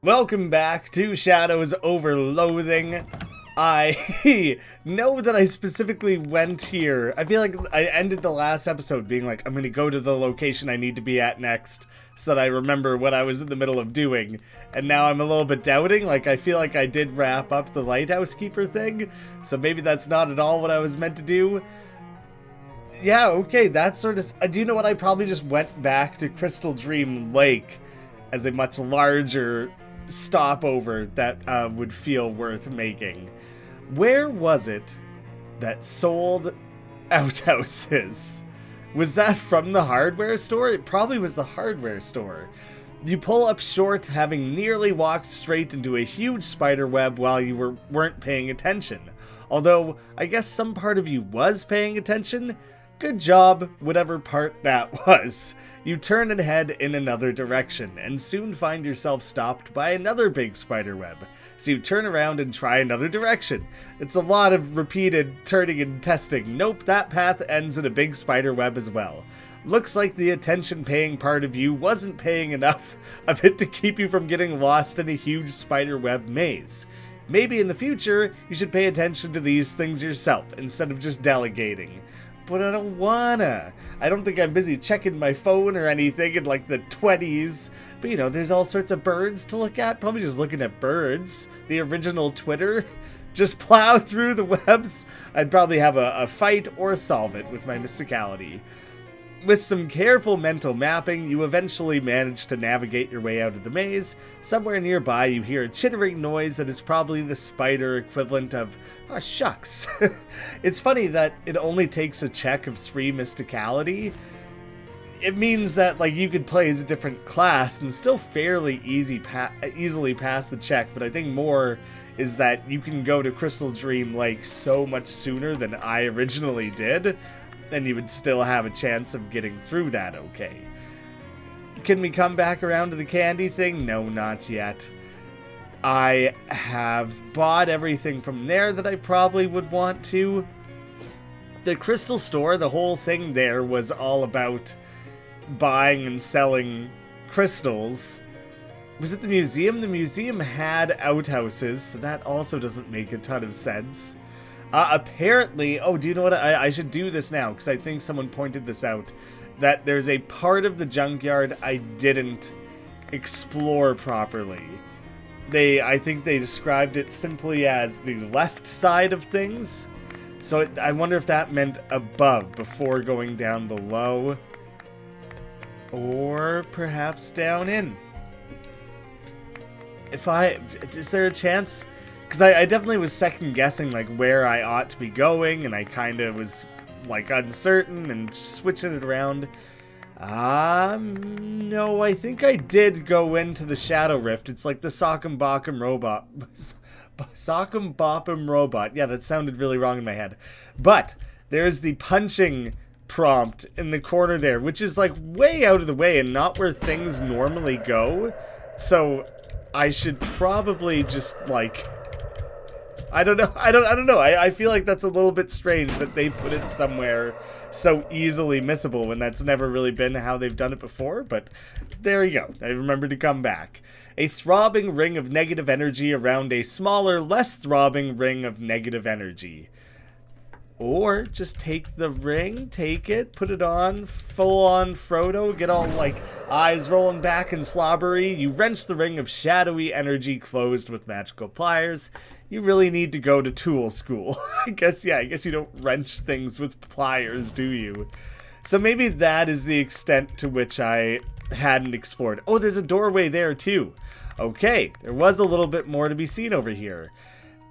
Welcome back to Shadows Over Loathing. I know that I specifically went here. I feel like I ended the last episode being like, I'm gonna go to the location I need to be at next so that I remember what I was in the middle of doing. And now I'm a little bit doubting. Like, I feel like I did wrap up the lighthouse keeper thing, so maybe that's not at all what I was meant to do. Yeah, okay, that's sort of... Do you know what? I probably just went back to Crystal Dream Lake as a much larger stopover that would feel worth making. Where was it that sold outhouses? Was that from the hardware store? It probably was the hardware store. You pull up short, having nearly walked straight into a huge spider web while you weren't paying attention. Although, I guess some part of you was paying attention. Good job, whatever part that was. You turn and head in another direction, and soon find yourself stopped by another big spider web. So you turn around and try another direction. It's a lot of repeated turning and testing. Nope, that path ends in a big spider web as well. Looks like the attention-paying part of you wasn't paying enough of it to keep you from getting lost in a huge spider web maze. Maybe in the future, you should pay attention to these things yourself, instead of just delegating. But I don't wanna. I don't think I'm busy checking my phone or anything in like the 20s. But you know, there's all sorts of birds to look at. Probably just looking at birds. The original Twitter. Just plow through the webs. I'd probably have a fight or solve it with my mysticality. With some careful mental mapping, you eventually manage to navigate your way out of the maze. Somewhere nearby, you hear a chittering noise that is probably the spider equivalent of, oh, shucks. It's funny that it only takes a check of 3 mysticality. It means that like you could play as a different class and still fairly easily pass the check, but I think more is that you can go to Crystal Dream Lake so much sooner than I originally did. And you would still have a chance of getting through that okay. Can we come back around to the candy thing? No, not yet. I have bought everything from there that I probably would want to. The crystal store, the whole thing there was all about buying and selling crystals. Was it the museum? The museum had outhouses, so that also doesn't make a ton of sense. Apparently, oh, do you know what? I should do this now, because I think someone pointed this out. That there's a part of the junkyard I didn't explore properly. I think they described it simply as the left side of things. So I wonder if that meant above, before going down below. Or perhaps down in. Is there a chance? Because I definitely was second guessing like where I ought to be going, and I kind of was like uncertain and switching it around. No, I think I did go into the Shadow Rift. It's like the Sock'em Bock'em robot. Sock'em Bopp'em robot. Yeah, that sounded really wrong in my head. But there's the punching prompt in the corner there, which is like way out of the way and not where things normally go. So I should probably just like... I don't know. I feel like that's a little bit strange that they put it somewhere so easily missable when that's never really been how they've done it before, but there you go. I remember to come back. A throbbing ring of negative energy around a smaller, less throbbing ring of negative energy. Or just take the ring, take it, put it on, full on Frodo, get all like eyes rolling back and slobbery. You wrench the ring of shadowy energy closed with magical pliers. You really need to go to tool school. I guess you don't wrench things with pliers, do you? So maybe that is the extent to which I hadn't explored. Oh, there's a doorway there too. Okay, there was a little bit more to be seen over here.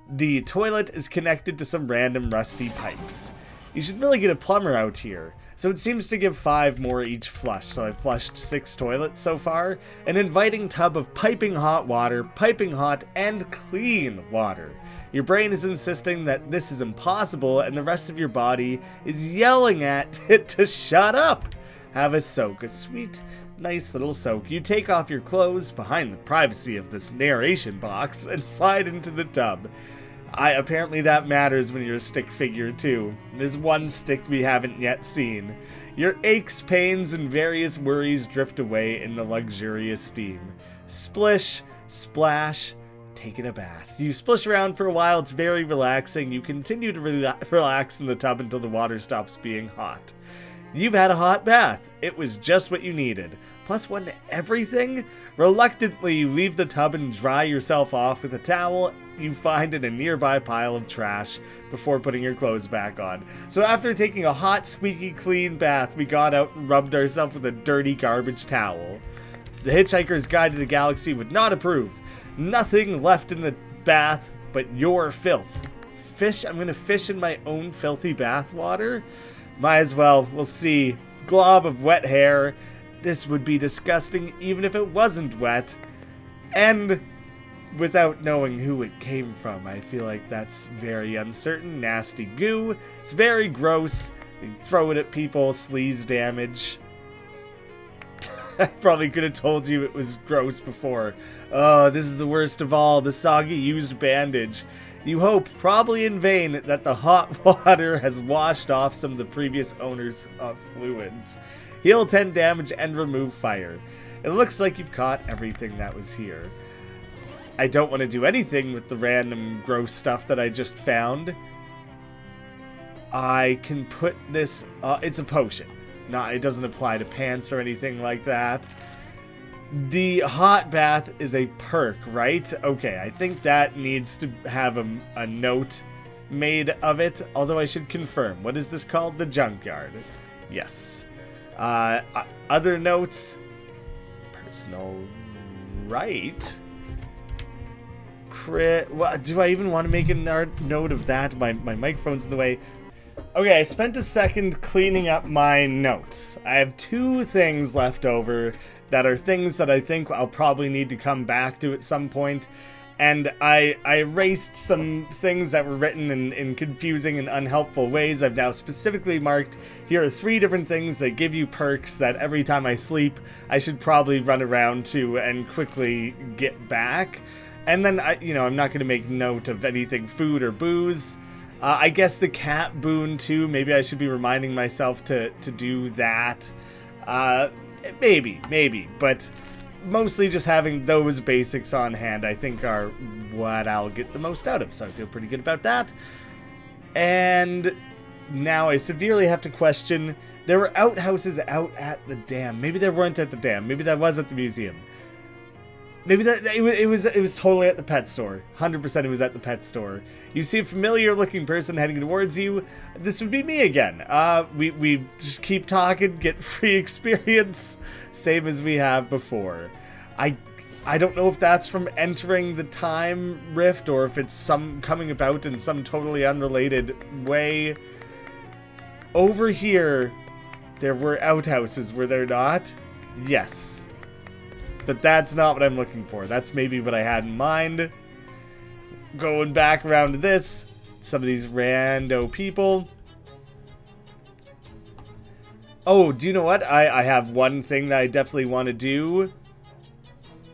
The toilet is connected to some random rusty pipes. You should really get a plumber out here. So it seems to give 5 more each flush, so I've flushed 6 toilets so far. An inviting tub of piping hot water, piping hot and clean water. Your brain is insisting that this is impossible, and the rest of your body is yelling at it to shut up. Have a soak, a sweet, nice little soak. You take off your clothes behind the privacy of this narration box and slide into the tub. Apparently that matters when you're a stick figure too. There's one stick we haven't yet seen. Your aches, pains, and various worries drift away in the luxurious steam. Splish, Splash, taking a bath. You splish around for a while, it's very relaxing. You continue to relax in the tub until the water stops being hot. You've had a hot bath. It was just what you needed. Plus one to everything? Reluctantly, you leave the tub and dry yourself off with a towel you find in a nearby pile of trash before putting your clothes back on. So after taking a hot, squeaky clean bath, we got out and rubbed ourselves with a dirty garbage towel. The Hitchhiker's Guide to the Galaxy would not approve. Nothing left in the bath but your filth. Fish? I'm gonna fish in my own filthy bath water? Might as well. We'll see. Glob of wet hair. This would be disgusting even if it wasn't wet. And without knowing who it came from, I feel like that's very uncertain. Nasty goo. It's very gross. You throw it at people. Sleaze damage. I probably could have told you it was gross before. Oh, this is the worst of all. The soggy used bandage. You hope, probably in vain, that the hot water has washed off some of the previous owner's fluids. Heal 10 damage and remove fire. It looks like you've caught everything that was here. I don't want to do anything with the random gross stuff that I just found. I can put this... it's a potion. It doesn't apply to pants or anything like that. The hot bath is a perk, right? Okay, I think that needs to have a note made of it, although I should confirm. What is this called? The junkyard. Yes. Other notes. Personal right. Do I even want to make a note of that? My microphone's in the way. Okay, I spent a second cleaning up my notes. I have 2 things left over that are things that I think I'll probably need to come back to at some point. And I erased some things that were written in confusing and unhelpful ways. I've now specifically marked, here are 3 different things that give you perks that every time I sleep, I should probably run around to and quickly get back. And then, I'm not going to make note of anything food or booze. I guess the cat boon, too. Maybe I should be reminding myself to do that. Maybe. But mostly just having those basics on hand, I think, are what I'll get the most out of. So I feel pretty good about that. And now I severely have to question, there were outhouses out at the dam. Maybe there weren't at the dam. Maybe that was at the museum. Maybe that it was totally at the pet store. 100% it was at the pet store. You see a familiar looking person heading towards you. This would be me again. We just keep talking, get free experience, same as we have before. I don't know if that's from entering the time rift or if it's coming about in some totally unrelated way. Over here, there were outhouses, were there not? Yes. But that's not what I'm looking for. That's maybe what I had in mind. Going back around to this. Some of these rando people. Oh, do you know what? I have one thing that I definitely want to do.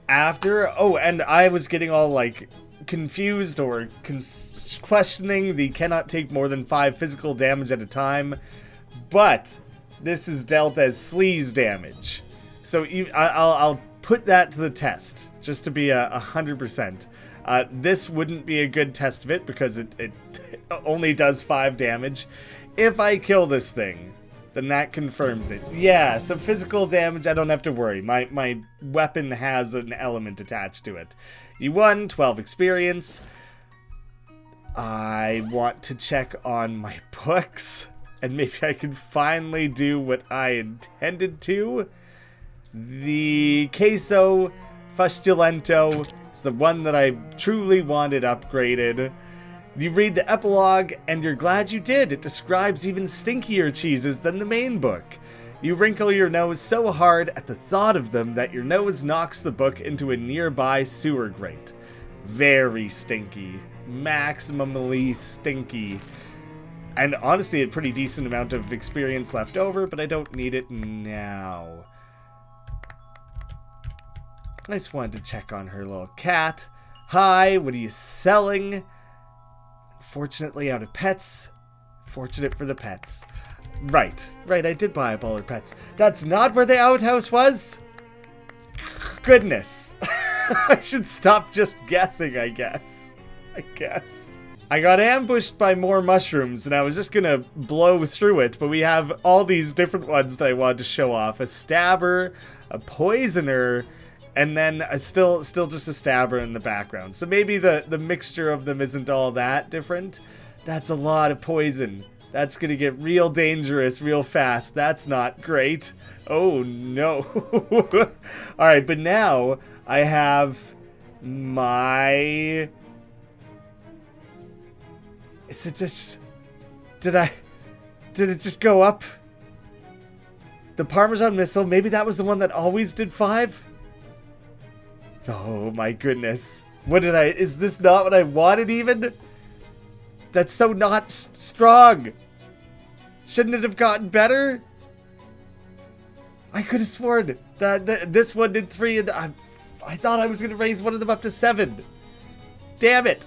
After. Oh, and I was getting all, confused or questioning the cannot take more than 5 physical damage at a time. But this is dealt as sleaze damage. So I'll put that to the test, just to be 100%. This wouldn't be a good test of it, because it only does 5 damage. If I kill this thing, then that confirms it. Yeah, so physical damage, I don't have to worry. My weapon has an element attached to it. You won 12 experience. I want to check on my books, and maybe I can finally do what I intended to. The Queso Fustulento is the one that I truly wanted upgraded. You read the epilogue, and you're glad you did. It describes even stinkier cheeses than the main book. You wrinkle your nose so hard at the thought of them that your nose knocks the book into a nearby sewer grate. Very stinky. Maximally stinky. And honestly, a pretty decent amount of experience left over, but I don't need it now. I just wanted to check on her little cat. Hi, what are you selling? Fortunately out of pets. Fortunate for the pets. Right, I did buy up all her pets. That's not where the outhouse was? Goodness. I should stop just guessing, I guess. I got ambushed by more mushrooms, and I was just gonna blow through it, but we have all these different ones that I wanted to show off. A stabber, a poisoner, and then still just a stabber in the background. So maybe the mixture of them isn't all that different. That's a lot of poison. That's gonna get real dangerous real fast. That's not great. Oh no. Alright, but now I have my... Is it just... Did it just go up? The Parmesan missile, maybe that was the one that always did 5? Oh my goodness. Is this not what I wanted even? That's so not strong. Shouldn't it have gotten better? I could have sworn that this one did 3 and I thought I was going to raise one of them up to 7. Damn it.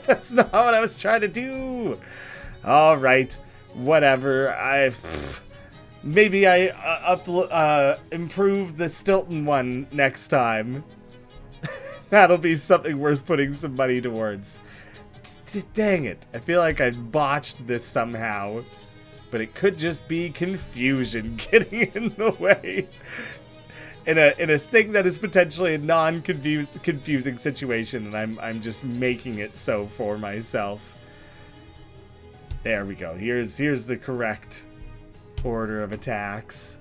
That's not what I was trying to do. All right. Whatever. Maybe I improve the Stilton one next time. That'll be something worth putting some money towards. Dang it. I feel like I botched this somehow. But it could just be confusion getting in the way. In a thing that is potentially a confusing situation, and I'm just making it so for myself. There we go. Here's the correct order of attacks.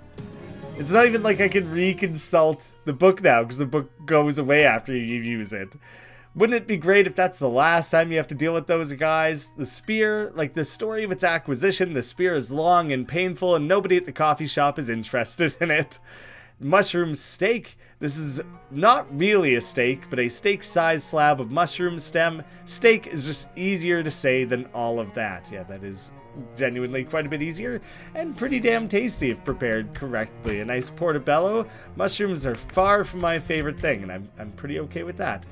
It's not even like I can reconsult the book now, because the book goes away after you use it. Wouldn't it be great if that's the last time you have to deal with those guys? The spear, like the story of its acquisition, the spear is long and painful, and nobody at the coffee shop is interested in it. Mushroom steak. This is not really a steak, but a steak-sized slab of mushroom stem. Steak is just easier to say than all of that. Yeah, that is genuinely quite a bit easier, and pretty damn tasty if prepared correctly. A nice portobello. Mushrooms are far from my favorite thing, and I'm pretty okay with that.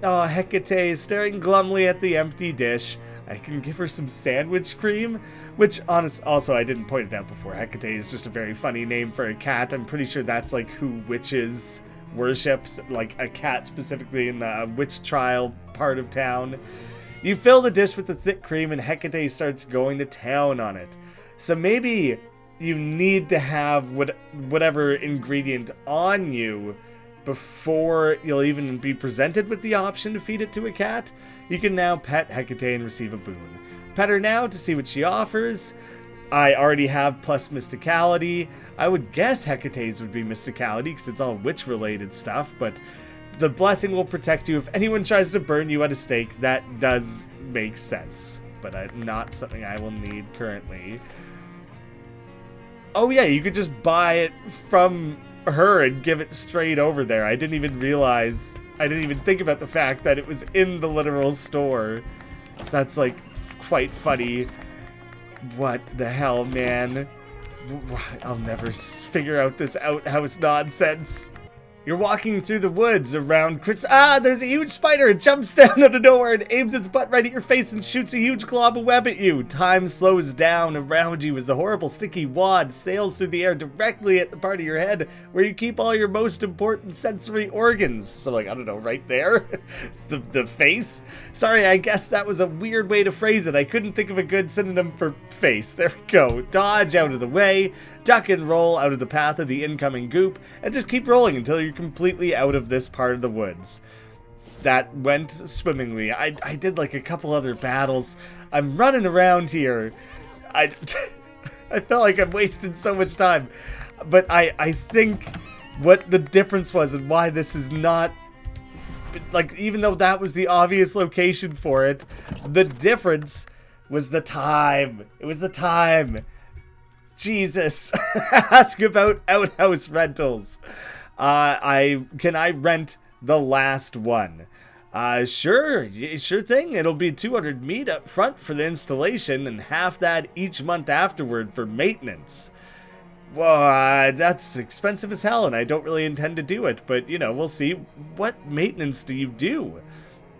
Oh, Hecate is staring glumly at the empty dish. I can give her some sandwich cream, which also I didn't point it out before. Hecate is just a very funny name for a cat. I'm pretty sure that's like who witches worships, like a cat specifically in the witch trial part of town. You fill the dish with the thick cream and Hecate starts going to town on it. So maybe you need to have whatever ingredient on you before you'll even be presented with the option to feed it to a cat. You can now pet Hecate and receive a boon. Pet her now to see what she offers. I already have plus mysticality. I would guess Hecate's would be mysticality because it's all witch-related stuff, but the blessing will protect you if anyone tries to burn you at a stake. That does make sense, but not something I will need currently. Oh yeah, you could just buy it from her and give it straight over there. I didn't even think about the fact that it was in the literal store. So that's like quite funny. What the hell, man? I'll never figure out this outhouse nonsense. You're walking through the woods around there's a huge spider. It jumps down out of nowhere and aims its butt right at your face and shoots a huge glob of web at you. Time slows down around you as the horrible sticky wad sails through the air directly at the part of your head where you keep all your most important sensory organs. So like, I don't know, right there? the face? Sorry, I guess that was a weird way to phrase it. I couldn't think of a good synonym for face. There we go. Dodge out of the way, duck and roll out of the path of the incoming goop, and just keep rolling until you're completely out of this part of the woods. That went swimmingly. I did like a couple other battles. I'm running around here. I felt like I'm wasting so much time. But I think what the difference was and why this is not, like, even though that was the obvious location for it, the difference was the time. It was the time. Jesus. Ask about outhouse rentals. Can I rent the last one? Sure thing. It'll be 200 meat up front for the installation and half that each month afterward for maintenance. Well, that's expensive as hell and I don't really intend to do it, but you know, we'll see. What maintenance do you do?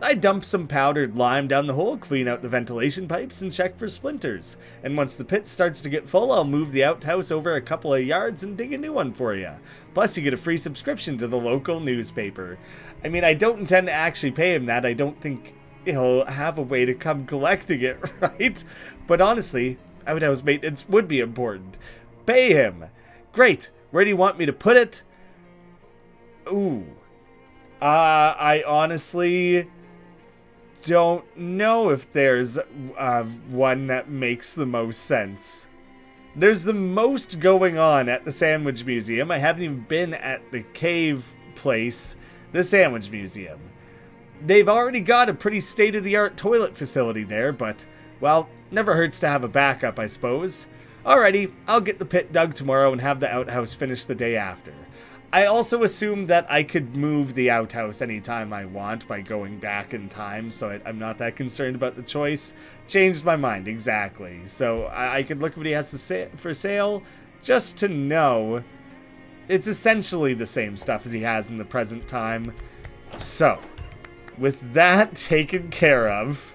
I dump some powdered lime down the hole, clean out the ventilation pipes, and check for splinters. And once the pit starts to get full, I'll move the outhouse over a couple of yards and dig a new one for you. Plus, you get a free subscription to the local newspaper. I mean, I don't intend to actually pay him that. I don't think he'll have a way to come collecting it, right? But honestly, outhouse maintenance would be important. Pay him. Great. Where do you want me to put it? Ooh. I honestly don't know if there's one that makes the most sense. There's the most going on at the Sandwich Museum. I haven't even been at the cave place, the Sandwich Museum. They've already got a pretty state-of-the-art toilet facility there, but, well, never hurts to have a backup, I suppose. Alrighty, I'll get the pit dug tomorrow and have the outhouse finished the day after. I also assumed that I could move the outhouse anytime I want by going back in time, so I'm not that concerned about the choice. Changed my mind, exactly. So I could look at what he has to say for sale, just to know it's essentially the same stuff as he has in the present time. So, with that taken care of,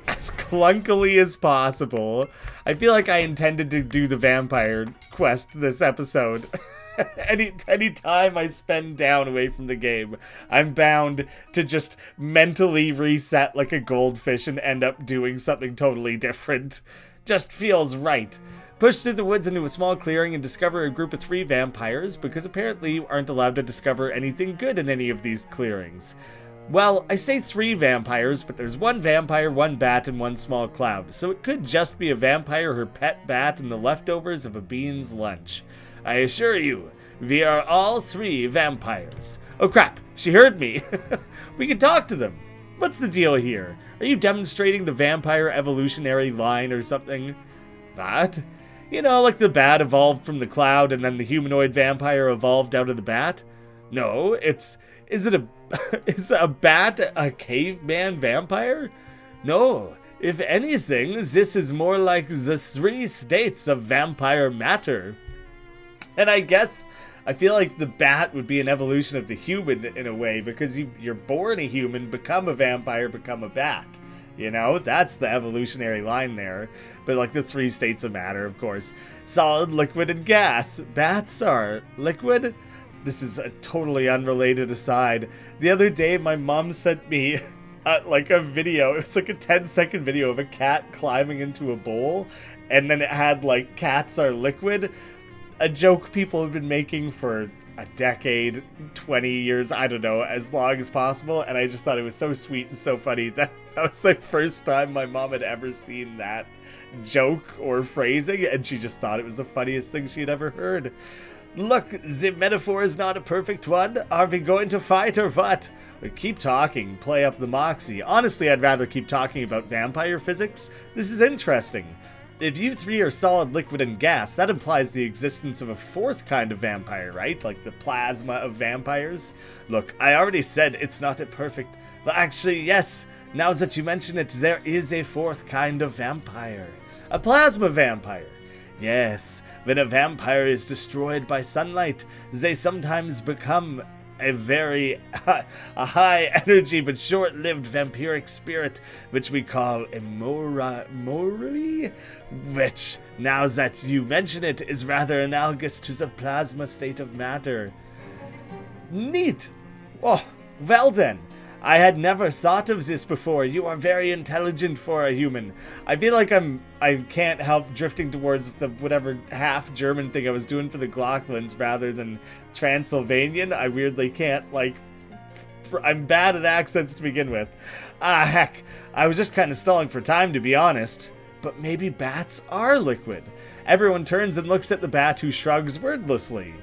as clunkily as possible, I feel like I intended to do the vampire quest this episode. Any time I spend down away from the game, I'm bound to just mentally reset like a goldfish and end up doing something totally different. Just feels right. Push through the woods into a small clearing and discover a group of 3 vampires, because apparently you aren't allowed to discover anything good in any of these clearings. Well, I say 3 vampires, but there's 1 vampire, 1 bat, and 1 small cloud, so it could just be a vampire, her pet bat, and the leftovers of a bean's lunch. I assure you, we are all 3 vampires. Oh crap, she heard me. We can talk to them. What's the deal here? Are you demonstrating the vampire evolutionary line or something? What? You know, like the bat evolved from the cloud and then the humanoid vampire evolved out of the bat? No, is a bat a caveman vampire? No, if anything, this is more like the 3 states of vampire matter. And I guess I feel like the bat would be an evolution of the human in a way, because you're born a human, become a vampire, become a bat. You know, that's the evolutionary line there. But like the 3 states of matter, of course. Solid, liquid, and gas. Bats are liquid? This is a totally unrelated aside. The other day, my mom sent me like a video. It was like a 10-second video of a cat climbing into a bowl. And then it had like, cats are liquid. A joke people have been making for a decade, 20 years, I don't know, as long as possible, and I just thought it was so sweet and so funny. That was the first time my mom had ever seen that joke or phrasing, and she just thought it was the funniest thing she'd ever heard. Look, the metaphor is not a perfect one. Are we going to fight or what? Keep talking, play up the moxie. Honestly, I'd rather keep talking about vampire physics. This is interesting. If you 3 are solid, liquid, and gas, that implies the existence of a 4th kind of vampire, right? Like the plasma of vampires? Look, I already said it's not a perfect... But actually, yes, now that you mention it, there is a 4th kind of vampire. A plasma vampire. Yes, when a vampire is destroyed by sunlight, they sometimes become a very high energy but short-lived vampiric spirit, which we call a mori, which, now that you mention it, is rather analogous to the plasma state of matter. Neat! Oh, well then. I had never thought of this before. You are very intelligent for a human. I feel like I can't help drifting towards the whatever half German thing I was doing for the Glocklins rather than Transylvanian. I weirdly can't, like, I'm bad at accents to begin with. Heck, I was just kind of stalling for time, to be honest. But maybe bats are liquid. Everyone turns and looks at the bat, who shrugs wordlessly.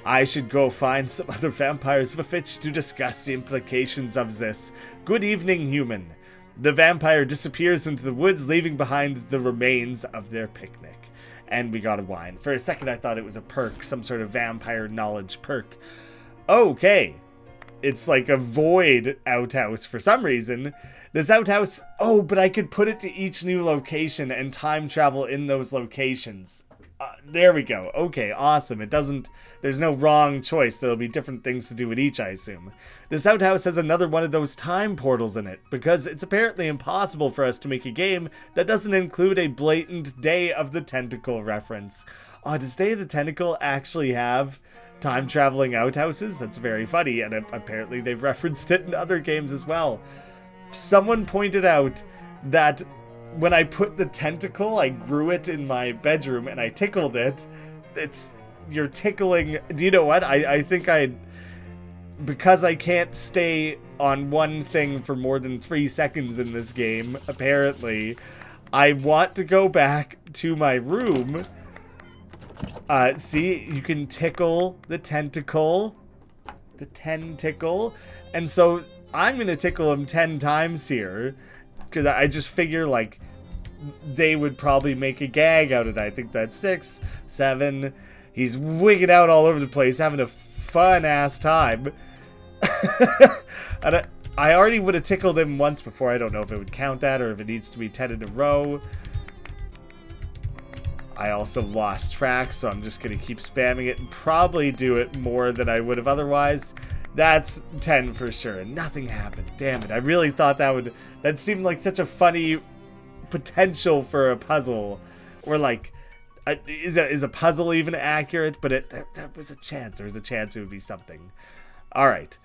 I should go find some other vampires with which to discuss the implications of this. Good evening, human. The vampire disappears into the woods, leaving behind the remains of their picnic. And we got a wine. For a second, I thought it was a perk, some sort of vampire knowledge perk. Okay. It's like a void outhouse for some reason. This outhouse... Oh, but I could put it to each new location and time travel in those locations. There we go. Okay, awesome. There's no wrong choice. There'll be different things to do with each, I assume. This outhouse has another one of those time portals in it, because it's apparently impossible for us to make a game that doesn't include a blatant Day of the Tentacle reference. Oh, does Day of the Tentacle actually have time-traveling outhouses? That's very funny, and apparently they've referenced it in other games as well. Someone pointed out that when I put the tentacle, I grew it in my bedroom and I tickled it. You're tickling. Do you know what? I think because I can't stay on one thing for more than 3 seconds in this game, apparently, I want to go back to my room. See, you can tickle the tentacle. The tentacle. And so I'm going to tickle him 10 times here. Because I just figure, like, they would probably make a gag out of that. I think that's 6, 7. He's wigging out all over the place, having a fun-ass time. And I already would have tickled him once before. I don't know if it would count that or if it needs to be 10 in a row. I also lost track, so I'm just going to keep spamming it and probably do it more than I would have otherwise. That's 10 for sure, and nothing happened. Damn it, I really thought that seemed like such a funny potential for a puzzle. Or like, is a puzzle even accurate? But that was a chance. There was a chance it would be something. Alright.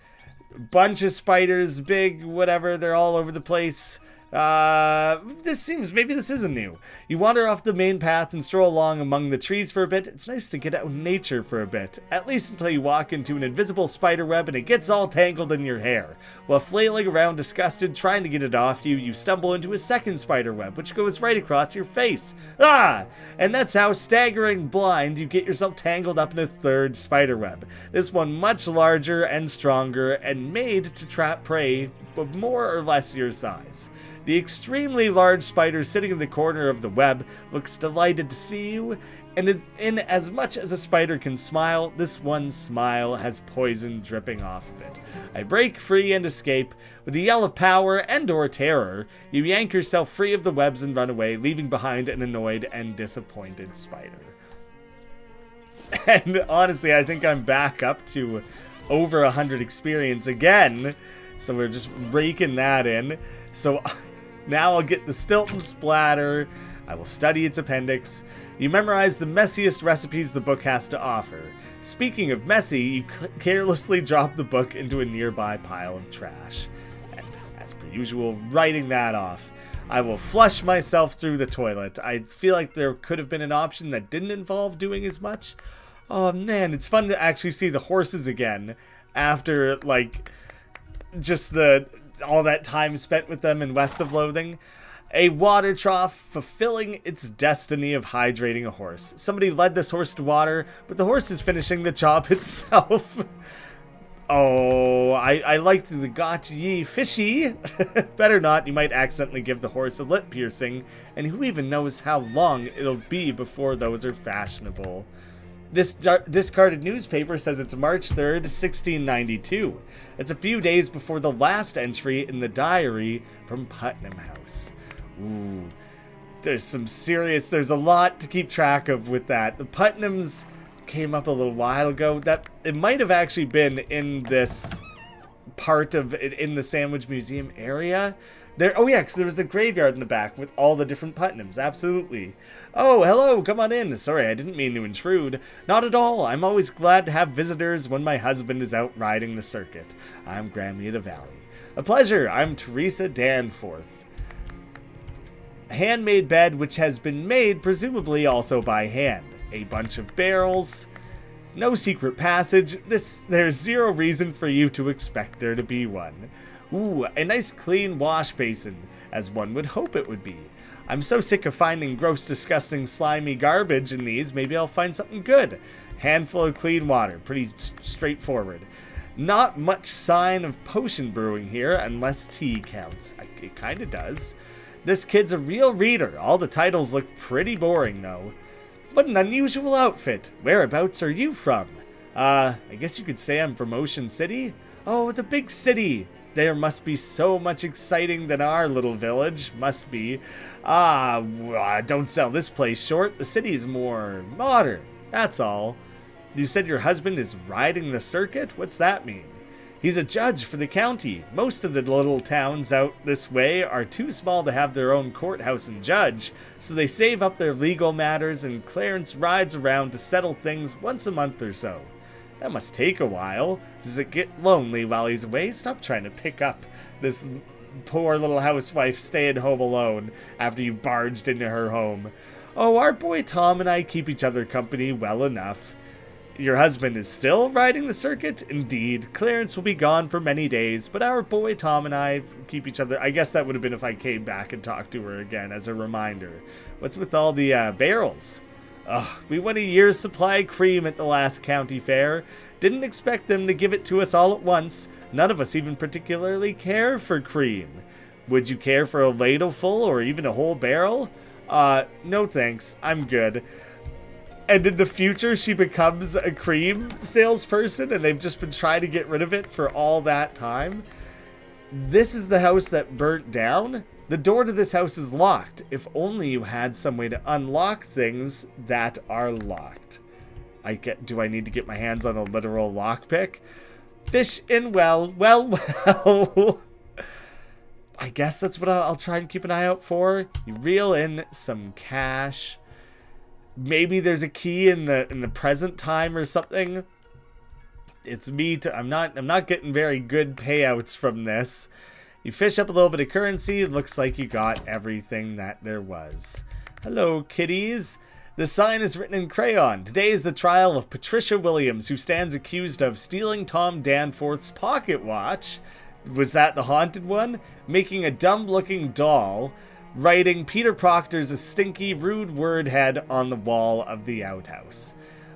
Bunch of spiders, big, whatever, they're all over the place. Maybe this isn't new. You wander off the main path and stroll along among the trees for a bit. It's nice to get out in nature for a bit, at least until you walk into an invisible spider web and it gets all tangled in your hair. While flailing around disgusted, trying to get it off you, you stumble into a second spider web, which goes right across your face. Ah! And that's how, staggering blind, you get yourself tangled up in a third spider web. This one much larger and stronger and made to trap prey of more or less your size. The extremely large spider sitting in the corner of the web looks delighted to see you, and in as much as a spider can smile, this one smile has poison dripping off of it. I break free and escape. With a yell of power and/or terror, you yank yourself free of the webs and run away, leaving behind an annoyed and disappointed spider. And honestly, I think I'm back up to over 100 experience again, so we're just raking that in. So now I'll get the Stilton splatter. I will study its appendix. You memorize the messiest recipes the book has to offer. Speaking of messy, you carelessly drop the book into a nearby pile of trash. And as per usual, writing that off. I will flush myself through the toilet. I feel like there could have been an option that didn't involve doing as much. Oh man, it's fun to actually see the horses again after, like, just all that time spent with them in West of Loathing. A water trough fulfilling its destiny of hydrating a horse. Somebody led this horse to water, but the horse is finishing the job itself. Oh, I liked the got ye fishy. Better not, you might accidentally give the horse a lip piercing, and who even knows how long it'll be before those are fashionable. This discarded newspaper says it's March 3rd, 1692. It's a few days before the last entry in the diary from Putnam House. Ooh, there's a lot to keep track of with that. The Putnams came up a little while ago. That it might have actually been in this part of it in the Sandwich Museum area. Oh yeah, because there was the graveyard in the back with all the different Putnams, absolutely. Oh, hello, come on in. Sorry, I didn't mean to intrude. Not at all. I'm always glad to have visitors when my husband is out riding the circuit. I'm Graeme of the Valley. A pleasure. I'm Teresa Danforth. A handmade bed which has been made presumably also by hand. A bunch of barrels. No secret passage. There's zero reason for you to expect there to be one. Ooh, a nice clean wash basin, as one would hope it would be. I'm so sick of finding gross, disgusting, slimy garbage in these, maybe I'll find something good. Handful of clean water, pretty straightforward. Not much sign of potion brewing here, unless tea counts. It kinda does. This kid's a real reader. All the titles look pretty boring, though. What an unusual outfit. Whereabouts are you from? I guess you could say I'm from Ocean City? Oh, the big city. there must be so much exciting than our little village. Must be. Don't sell this place short. The city's more modern. That's all. You said your husband is riding the circuit? What's that mean? He's a judge for the county. Most of the little towns out this way are too small to have their own courthouse and judge, so they save up their legal matters and Clarence rides around to settle things once a month or so. That must take a while. Does it get lonely while he's away? Stop trying to pick up this poor little housewife staying home alone after you've barged into her home. Oh, our boy Tom and I keep each other company well enough. Your husband is still riding the circuit? Indeed. Clarence will be gone for many days, but our boy Tom and I keep each other... I guess that would have been if I came back and talked to her again as a reminder. What's with all the barrels? Ugh, we won a year's supply of cream at the last county fair. Didn't expect them to give it to us all at once. None of us even particularly care for cream. Would you care for a ladleful or even a whole barrel? No thanks. I'm good. And in the future, she becomes a cream salesperson, and they've just been trying to get rid of it for all that time. This is the house that burnt down. The door to this house is locked. If only you had some way to unlock things that are locked. Do I need to get my hands on a literal lockpick? Fish in well. I guess that's what I'll try and keep an eye out for. You reel in some cash. Maybe there's a key in the present time or something. It's me too. I'm not getting very good payouts from this. You fish up a little bit of currency. It looks like you got everything that there was. Hello, kiddies. The sign is written in crayon. Today is the trial of Patricia Williams, who stands accused of stealing Tom Danforth's pocket watch. Was that the haunted one? Making a dumb-looking doll. Writing Peter Proctor's a stinky, rude word head on the wall of the outhouse.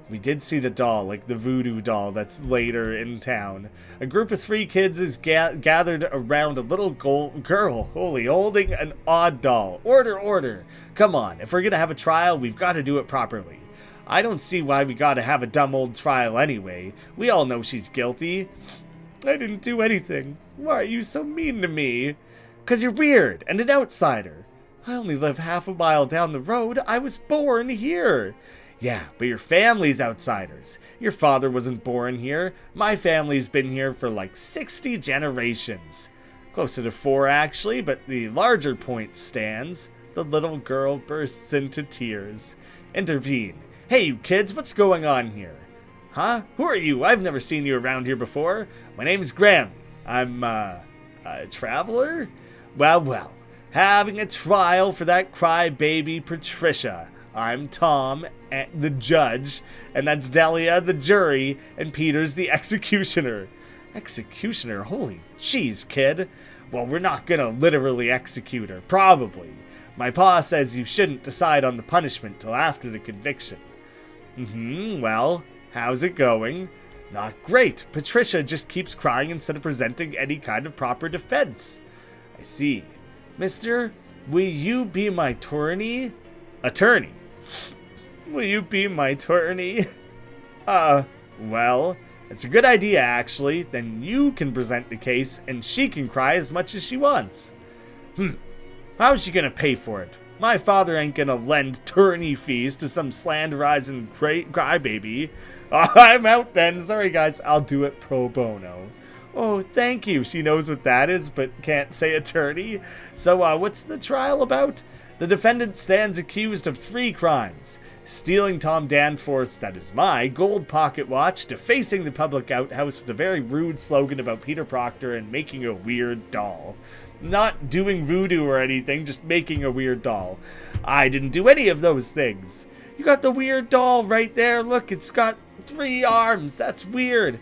We did see the doll, like the voodoo doll that's later in town. A group of 3 kids is gathered around a little girl, holding an odd doll. Order. Come on, if we're gonna have a trial, we've got to do it properly. I don't see why we gotta have a dumb old trial anyway. We all know she's guilty. I didn't do anything. Why are you so mean to me? 'Cause you're weird and an outsider. I only live half a mile down the road. I was born here. Yeah, but your family's outsiders. Your father wasn't born here. My family's been here for like 60 generations. Closer to 4 actually, but the larger point stands. The little girl bursts into tears. Intervene. Hey you kids, what's going on here? Huh? Who are you? I've never seen you around here before. My name's Graeme. I'm, a traveler? Well. Having a trial for that crybaby Patricia. I'm Tom, the judge, and that's Delia, the jury, and Peter's the executioner. Executioner? Holy jeez, kid. Well, we're not gonna literally execute her, probably. My pa says you shouldn't decide on the punishment till after the conviction. Well, how's it going? Not great. Patricia just keeps crying instead of presenting any kind of proper defense. I see. Mister, will you be my attorney? Attorney? Will you be my attorney? Well, it's a good idea, actually. Then you can present the case, and she can cry as much as she wants. How's she gonna pay for it? My father ain't gonna lend attorney fees to some slanderizing crybaby. I'm out then. Sorry, guys. I'll do it pro bono. Oh, thank you. She knows what that is, but can't say attorney. So, what's the trial about? The defendant stands accused of 3 crimes. Stealing Tom Danforth's, that is my, gold pocket watch, defacing the public outhouse with a very rude slogan about Peter Proctor, and making a weird doll. Not doing voodoo or anything, just making a weird doll. I didn't do any of those things. You got the weird doll right there. Look, it's got 3 arms. That's weird.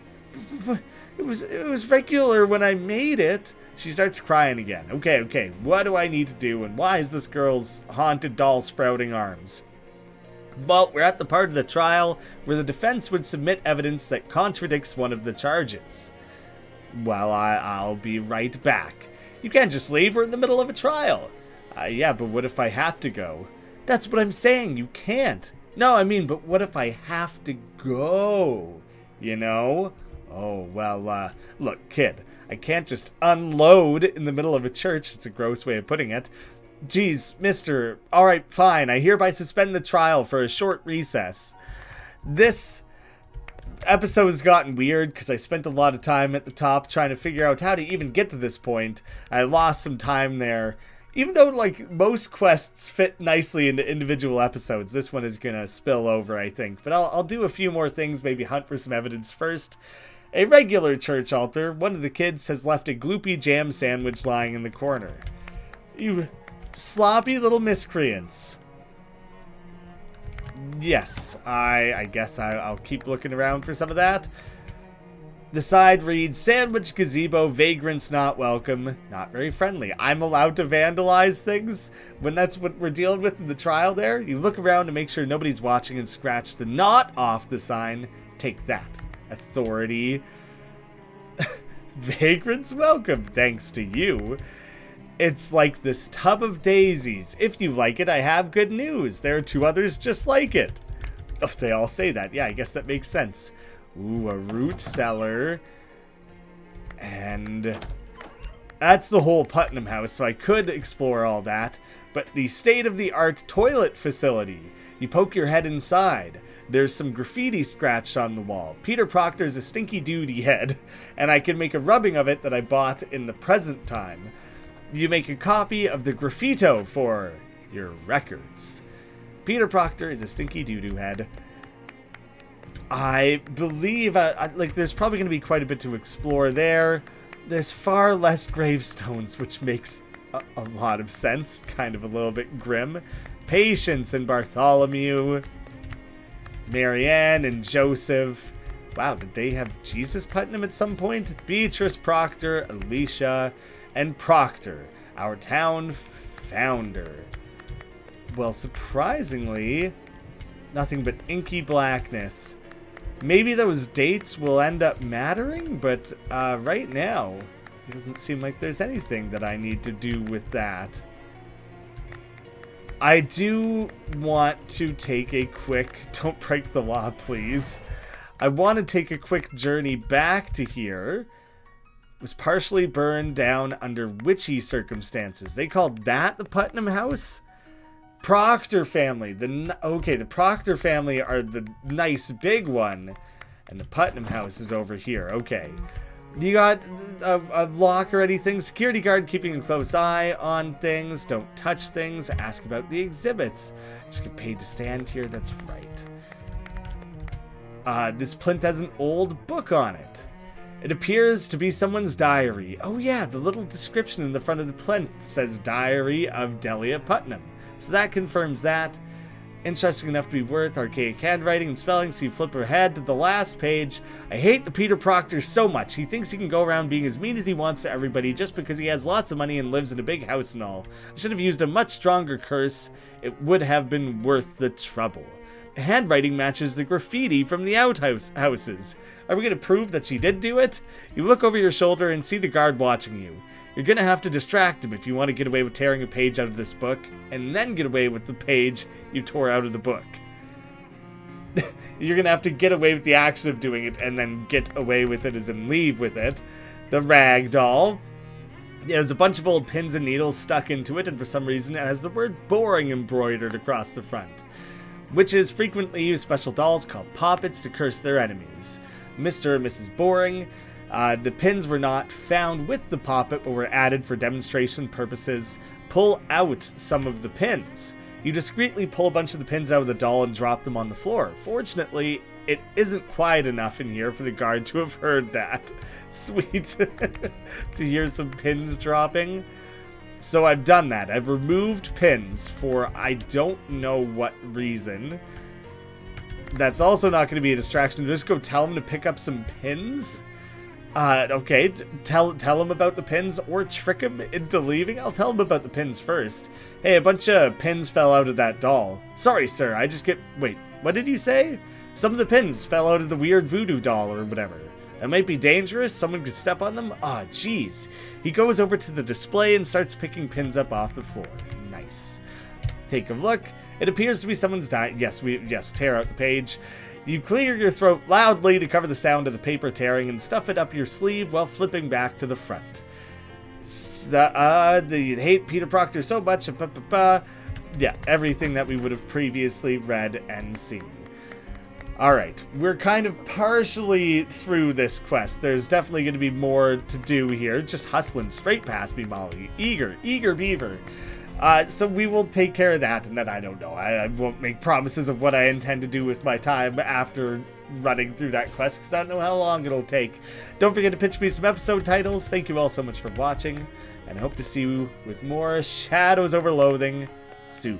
It was regular when I made it. She starts crying again. Okay, what do I need to do, and why is this girl's haunted doll sprouting arms? Well, we're at the part of the trial where the defense would submit evidence that contradicts one of the charges. Well, I'll be right back. You can't just leave. We're in the middle of a trial. Yeah, but what if I have to go? That's what I'm saying. You can't. No, I mean, but what if I have to go? You know? Oh, well, look, kid, I can't just unload in the middle of a church. It's a gross way of putting it. Geez, mister. Alright, fine. I hereby suspend the trial for a short recess. This episode has gotten weird because I spent a lot of time at the top trying to figure out how to even get to this point. I lost some time there. Even though, like, most quests fit nicely into individual episodes, this one is gonna spill over, I think. But I'll do a few more things, maybe hunt for some evidence first. A regular church altar. One of the kids has left a gloopy jam sandwich lying in the corner. You sloppy little miscreants. Yes, I guess I'll keep looking around for some of that. The side reads, Sandwich Gazebo, Vagrants Not Welcome. Not very friendly. I'm allowed to vandalize things when that's what we're dealing with in the trial there? You look around to make sure nobody's watching and scratch the "not" off the sign. Take that, authority. Vagrants welcome, thanks to you. It's like this tub of daisies. If you like it, I have good news. There are 2 others just like it. Oh, they all say that. Yeah, I guess that makes sense. Ooh, a root cellar. And that's the whole Putnam house, so I could explore all that. But the state-of-the-art toilet facility. You poke your head inside. There's some graffiti scratched on the wall. Peter Proctor's a stinky duty head, and I can make a rubbing of it that I bought in the present time. You make a copy of the graffito for your records. Peter Proctor is a stinky doo-doo head. I believe, like, there's probably going to be quite a bit to explore there. There's far less gravestones, which makes a lot of sense. Kind of a little bit grim. Patience and Bartholomew. Marianne and Joseph. Wow, did they have Jesus Putnam at some point? Beatrice Proctor, Alicia, and Proctor, our town founder. Well, surprisingly, nothing but inky blackness. Maybe those dates will end up mattering, but right now, it doesn't seem like there's anything that I need to do with that. I do want to take a quick, don't break the law, please. I want to take a quick journey back to here. It was partially burned down under witchy circumstances. They called that the Putnam house? Proctor family. The Proctor family are the nice big one. And the Putnam house is over here. Okay. You got a lock or anything? Security guard keeping a close eye on things. Don't touch things. Ask about the exhibits. Just get paid to stand here. That's right. This plinth has an old book on it. It appears to be someone's diary. Oh yeah, the little description in the front of the plinth says Diary of Delia Putnam. So that confirms that. Interesting enough to be worth archaic handwriting and spelling, so you flip ahead to the last page. I hate the Peter Proctor so much. He thinks he can go around being as mean as he wants to everybody just because he has lots of money and lives in a big house and all. I should have used a much stronger curse. It would have been worth the trouble. Handwriting matches the graffiti from the outhouses. Are we going to prove that she did do it? You look over your shoulder and see the guard watching you. You're going to have to distract him if you want to get away with tearing a page out of this book, and then get away with the page you tore out of the book. You're going to have to get away with the action of doing it, and then get away with it as in leave with it. The rag doll. There's a bunch of old pins and needles stuck into it, and for some reason it has the word boring embroidered across the front. Witches frequently use special dolls called poppets to curse their enemies. Mr. and Mrs. Boring. The pins were not found with the poppet, but were added for demonstration purposes. Pull out some of the pins. You discreetly pull a bunch of the pins out of the doll and drop them on the floor. Fortunately, it isn't quiet enough in here for the guard to have heard that. Sweet. To hear some pins dropping. So I've done that. I've removed pins for I don't know what reason. That's also not going to be a distraction. Just go tell him to pick up some pins? Okay, tell him about the pins or trick him into leaving? I'll tell him about the pins first. Hey, a bunch of pins fell out of that doll. Sorry, sir, wait, what did you say? Some of the pins fell out of the weird voodoo doll or whatever. That might be dangerous. Someone could step on them. Ah, jeez. He goes over to the display and starts picking pins up off the floor. Nice. Take a look. It appears to be someone's Yes, tear out the page. You clear your throat loudly to cover the sound of the paper tearing and stuff it up your sleeve while flipping back to the front. They hate Peter Proctor so much. Yeah, everything that we would have previously read and seen. Alright, we're kind of partially through this quest. There's definitely going to be more to do here. Just hustling straight past me, Molly. Eager beaver. So we will take care of that, and then I don't know. I won't make promises of what I intend to do with my time after running through that quest, because I don't know how long it'll take. Don't forget to pitch me some episode titles. Thank you all so much for watching, and I hope to see you with more Shadows Over Loathing soon.